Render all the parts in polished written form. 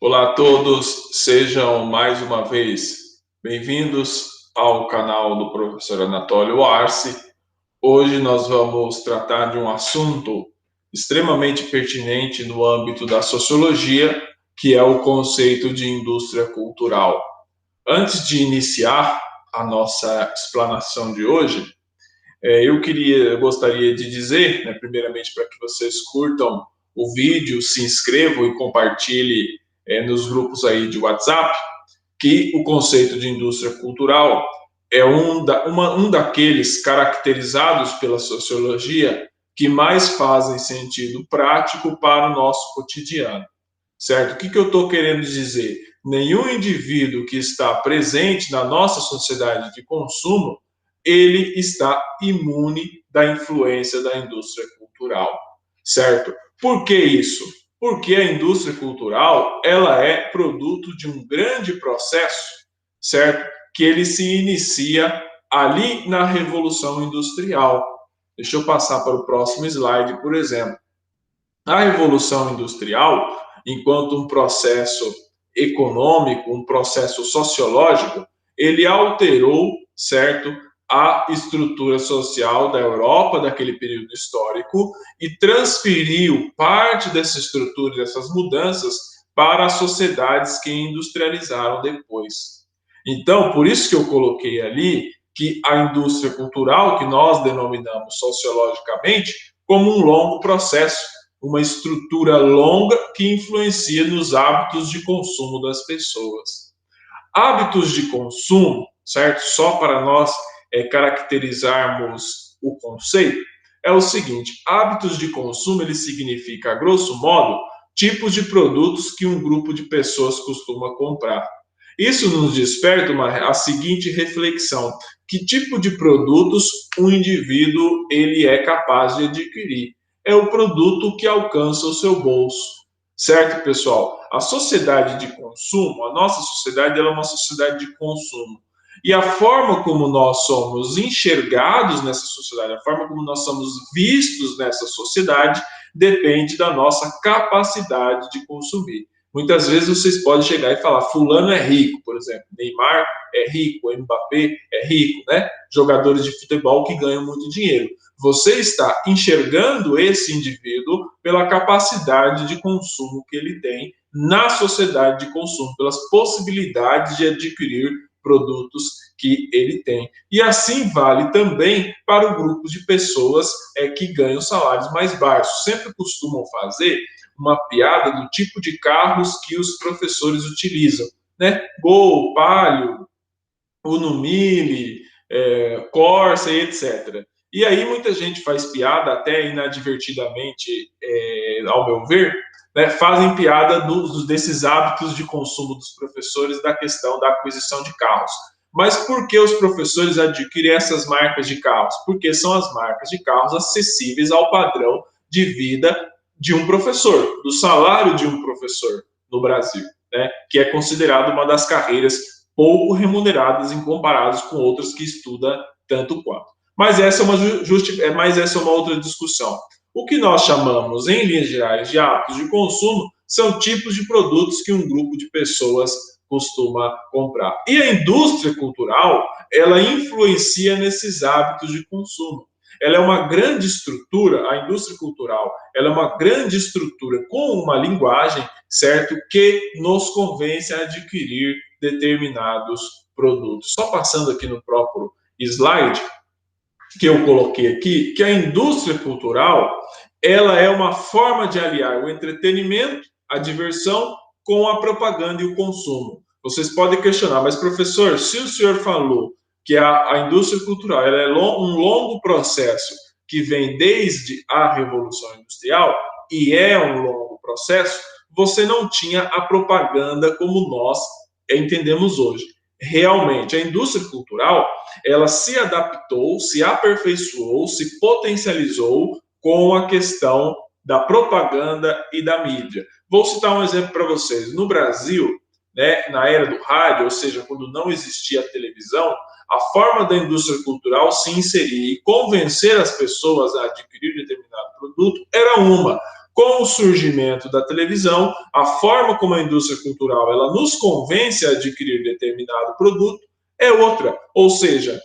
Olá a todos, sejam mais uma vez bem-vindos ao canal do professor Anatólio Arce. Hoje nós vamos tratar de um assunto extremamente pertinente no âmbito da sociologia, que é o conceito de indústria cultural. Antes de iniciar a nossa explanação de hoje, eu gostaria de dizer, primeiramente, para que vocês curtam o vídeo, se inscrevam e compartilhem nos grupos aí de WhatsApp, que o conceito de indústria cultural é um daqueles caracterizados pela sociologia que mais fazem sentido prático para o nosso cotidiano, certo? O que eu estou querendo dizer? Nenhum indivíduo que está presente na nossa sociedade de consumo, ele está imune da influência da indústria cultural, certo? Por que isso? Porque a indústria cultural, ela é produto de um grande processo, certo? Que ele se inicia ali na Revolução Industrial. Deixa eu passar para o próximo slide, por exemplo. A Revolução Industrial, enquanto um processo econômico, um processo sociológico, ele alterou, certo, a estrutura social da Europa daquele período histórico e transferiu parte dessa estrutura, dessas mudanças, para as sociedades que industrializaram depois. Então, por isso que eu coloquei ali que a indústria cultural, que nós denominamos sociologicamente como um longo processo, uma estrutura longa que influencia nos hábitos de consumo das pessoas. Hábitos de consumo, certo? Só para nós caracterizarmos o conceito, é o seguinte: hábitos de consumo, ele significa, a grosso modo, tipos de produtos que um grupo de pessoas costuma comprar. Isso nos desperta a seguinte reflexão: que tipo de produtos um indivíduo ele é capaz de adquirir? É o produto que alcança o seu bolso. Certo, pessoal? A sociedade de consumo, a nossa sociedade, ela é uma sociedade de consumo. E a forma como nós somos enxergados nessa sociedade, a forma como nós somos vistos nessa sociedade, depende da nossa capacidade de consumir. Muitas vezes vocês podem chegar e falar, fulano é rico, por exemplo, Neymar é rico, Mbappé é rico, né? Jogadores de futebol que ganham muito dinheiro. Você está enxergando esse indivíduo pela capacidade de consumo que ele tem na sociedade de consumo, pelas possibilidades de adquirir produtos que ele tem. E assim vale também para o grupo de pessoas que ganham salários mais baixos. Sempre costumam fazer uma piada do tipo de carros que os professores utilizam, né? Gol, Palio, Uno Mille, Corsa e etc. E aí muita gente faz piada, até inadvertidamente, ao meu ver, né, fazem piada desses hábitos de consumo dos professores da questão da aquisição de carros. Mas por que os professores adquirem essas marcas de carros? Porque são as marcas de carros acessíveis ao padrão de vida de um professor, do salário de um professor no Brasil, né, que é considerado uma das carreiras pouco remuneradas em comparados com outras que estudam tanto quanto. Mas essa é uma outra discussão. O que nós chamamos, em linhas gerais, de hábitos de consumo são tipos de produtos que um grupo de pessoas costuma comprar. E a indústria cultural, ela influencia nesses hábitos de consumo. Ela é uma grande estrutura, a indústria cultural, ela é uma grande estrutura com uma linguagem, certo, que nos convence a adquirir determinados produtos. Só passando aqui no próprio slide que eu coloquei aqui, que a indústria cultural, ela é uma forma de aliar o entretenimento, a diversão, com a propaganda e o consumo. Vocês podem questionar, mas professor, se o senhor falou que a indústria cultural ela é um longo processo que vem desde a Revolução Industrial, e é um longo processo, você não tinha a propaganda como nós entendemos hoje. Realmente, a indústria cultural, ela se adaptou, se aperfeiçoou, se potencializou com a questão da propaganda e da mídia. Vou citar um exemplo para vocês. No Brasil, né, na era do rádio, ou seja, quando não existia a televisão, a forma da indústria cultural se inserir e convencer as pessoas a adquirir determinado produto era uma. Com o surgimento da televisão, a forma como a indústria cultural ela nos convence a adquirir determinado produto é outra. Ou seja,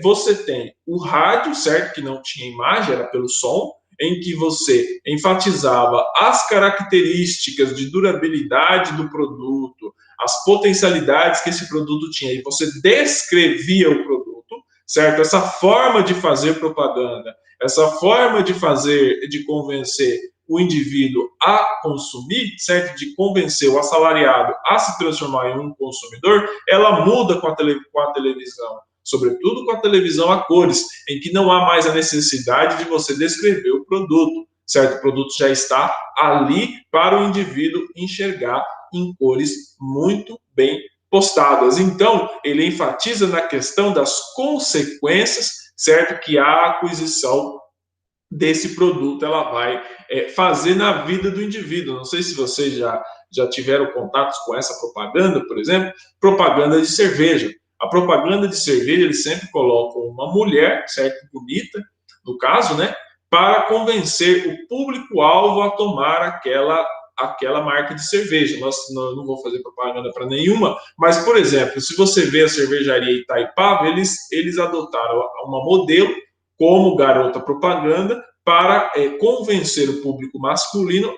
você tem o rádio, certo? Que não tinha imagem, era pelo som, em que você enfatizava as características de durabilidade do produto, as potencialidades que esse produto tinha, e você descrevia o produto, certo? Essa forma de fazer propaganda, essa forma de fazer, de convencer o indivíduo a consumir, certo? De convencer o assalariado a se transformar em um consumidor, ela muda com a televisão, sobretudo com a televisão a cores, em que não há mais a necessidade de você descrever o produto, certo? O produto já está ali para o indivíduo enxergar em cores muito bem postadas. Então, ele enfatiza na questão das consequências, certo? Que a aquisição desse produto ela vai fazer na vida do indivíduo. Não sei se vocês já tiveram contatos com essa propaganda, por exemplo, propaganda de cerveja. A propaganda de cerveja, eles sempre colocam uma mulher, certo? Bonita, no caso, né? Para convencer o público-alvo a tomar aquela marca de cerveja. Eu não vou fazer propaganda para nenhuma, mas, por exemplo, se você vê a cervejaria Itaipava, eles adotaram uma modelo como garota propaganda para convencer o público masculino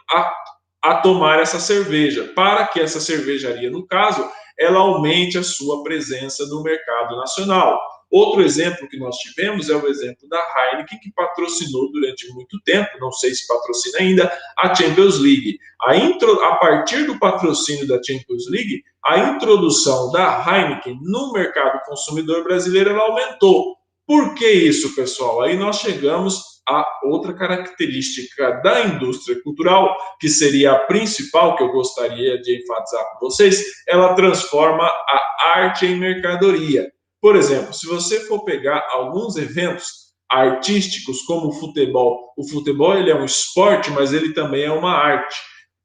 a tomar essa cerveja, para que essa cervejaria, no caso, ela aumente a sua presença no mercado nacional. Outro exemplo que nós tivemos é o exemplo da Heineken, que patrocinou durante muito tempo, não sei se patrocina ainda, a Champions League. A partir do patrocínio da Champions League, a introdução da Heineken no mercado consumidor brasileiro ela aumentou. Por que isso, pessoal? Aí nós chegamos a outra característica da indústria cultural, que seria a principal que eu gostaria de enfatizar com vocês, ela transforma a arte em mercadoria. Por exemplo, se você for pegar alguns eventos artísticos como o futebol ele é um esporte, mas ele também é uma arte.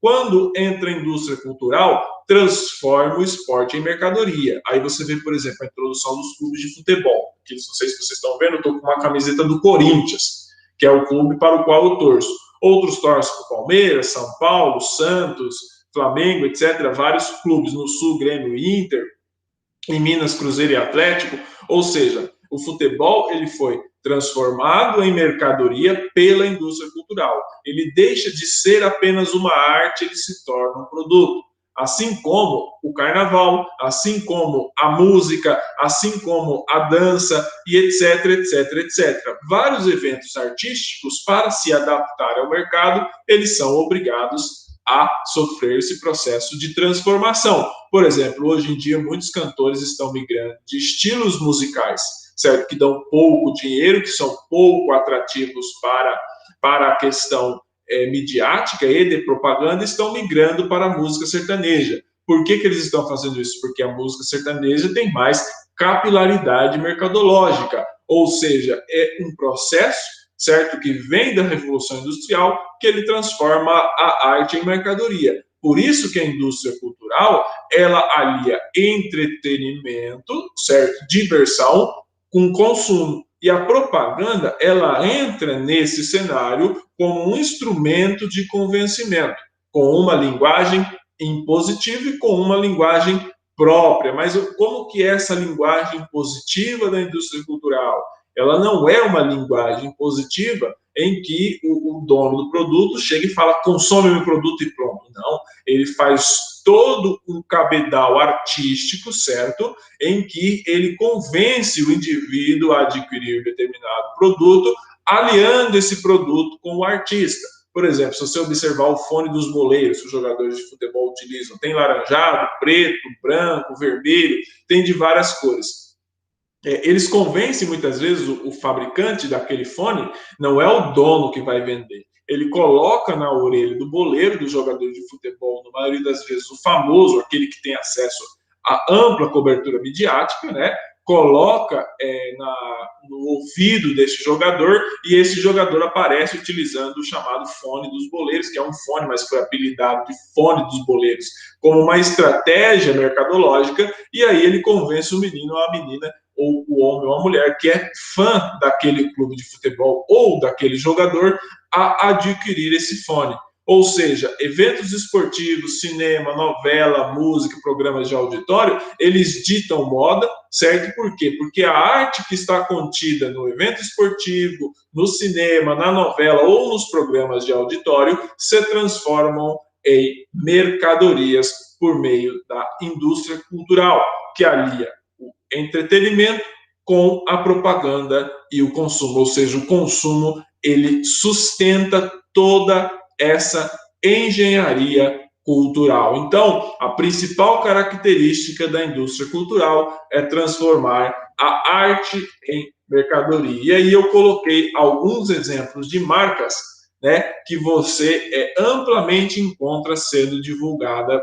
Quando entra a indústria cultural, transforma o esporte em mercadoria. Aí você vê, por exemplo, a introdução dos clubes de futebol. Que não sei se vocês estão vendo, eu estou com uma camiseta do Corinthians, que é o clube para o qual eu torço. Outros torcem para o Palmeiras, São Paulo, Santos, Flamengo, etc. Vários clubes no Sul, Grêmio, Inter, em Minas, Cruzeiro e Atlético. Ou seja, o futebol ele foi transformado em mercadoria pela indústria cultural. Ele deixa de ser apenas uma arte, ele se torna um produto. Assim como o carnaval, assim como a música, assim como a dança e etc, etc, etc. Vários eventos artísticos, para se adaptar ao mercado, eles são obrigados a sofrer esse processo de transformação. Por exemplo, hoje em dia, muitos cantores estão migrando de estilos musicais, certo? Que dão pouco dinheiro, que são pouco atrativos para a questão midiática e de propaganda, estão migrando para a música sertaneja. Por que eles estão fazendo isso? Porque a música sertaneja tem mais capilaridade mercadológica, ou seja, é um processo, certo, que vem da Revolução Industrial, que ele transforma a arte em mercadoria. Por isso que a indústria cultural, ela alia entretenimento, certo, diversão, com consumo. E a propaganda, ela entra nesse cenário como um instrumento de convencimento, com uma linguagem impositiva e com uma linguagem própria. Mas como que é essa linguagem positiva da indústria cultural? Ela não é uma linguagem positiva em que o dono do produto chega e fala, consome meu produto e pronto. Não, ele faz todo um cabedal artístico, certo? Em que ele convence o indivíduo a adquirir determinado produto, aliando esse produto com o artista. Por exemplo, se você observar o fone dos boleiros que os jogadores de futebol utilizam, tem laranjado, preto, branco, vermelho, tem de várias cores. Eles convencem muitas vezes o fabricante daquele fone, não é o dono que vai vender. Ele coloca na orelha do boleiro, do jogador de futebol, na maioria das vezes o famoso, aquele que tem acesso à ampla cobertura midiática, né? Coloca no ouvido desse jogador e esse jogador aparece utilizando o chamado fone dos boleiros, que é um fone, mas foi apelidado de fone dos boleiros, como uma estratégia mercadológica, e aí ele convence o menino ou a menina, ou o homem ou a mulher que é fã daquele clube de futebol ou daquele jogador a adquirir esse fone. Ou seja, eventos esportivos, cinema, novela, música, programas de auditório, eles ditam moda, certo? Por quê? Porque a arte que está contida no evento esportivo, no cinema, na novela ou nos programas de auditório se transformam em mercadorias por meio da indústria cultural, que alia o entretenimento com a propaganda e o consumo, ou seja, o consumo ele sustenta toda essa engenharia cultural. Então, a principal característica da indústria cultural é transformar a arte em mercadoria. E aí eu coloquei alguns exemplos de marcas, né, que você amplamente encontra sendo divulgada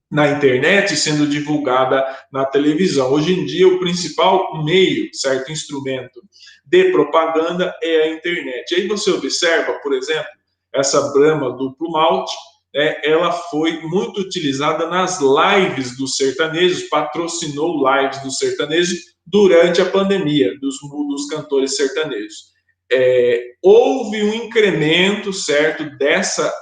na internet, sendo divulgada na televisão. Hoje em dia, o principal meio, certo, instrumento de propaganda é a internet. Aí você observa, por exemplo, essa Brahma Duplo Malte, ela foi muito utilizada nas lives dos sertanejos, patrocinou lives dos sertanejos durante a pandemia, dos cantores sertanejos. Houve um incremento, certo, dessa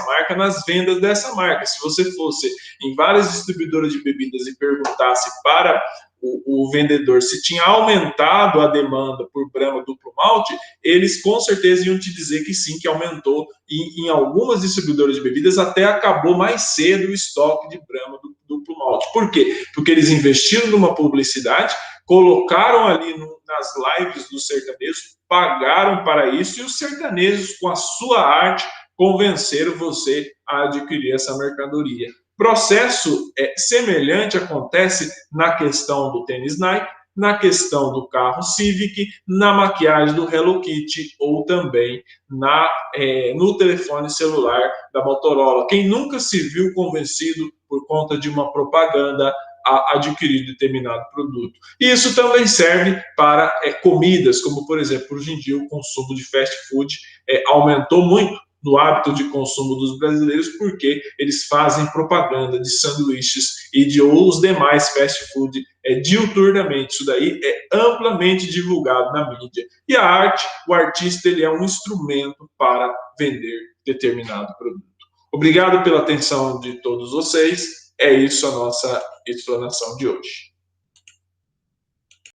marca nas vendas dessa marca. Se você fosse em várias distribuidoras de bebidas e perguntasse para o vendedor se tinha aumentado a demanda por Brahma Duplo Malte, eles com certeza iam te dizer que sim, que aumentou. E em algumas distribuidoras de bebidas até acabou mais cedo o estoque de Brahma Duplo Malte. Por quê? Porque eles investiram numa publicidade, colocaram ali nas lives dos sertanejos, pagaram para isso, e os sertanejos, com a sua arte, convenceram você a adquirir essa mercadoria. Processo semelhante acontece na questão do tênis Nike, na questão do carro Civic, na maquiagem do Hello Kitty ou também no telefone celular da Motorola. Quem nunca se viu convencido por conta de uma propaganda a adquirir determinado produto. E isso também serve para comidas, como, por exemplo, hoje em dia o consumo de fast food aumentou muito no hábito de consumo dos brasileiros, porque eles fazem propaganda de sanduíches e de os demais fast food diuturnamente. Isso daí é amplamente divulgado na mídia. E a arte, o artista, ele é um instrumento para vender determinado produto. Obrigado pela atenção de todos vocês. É isso a nossa explanação de hoje.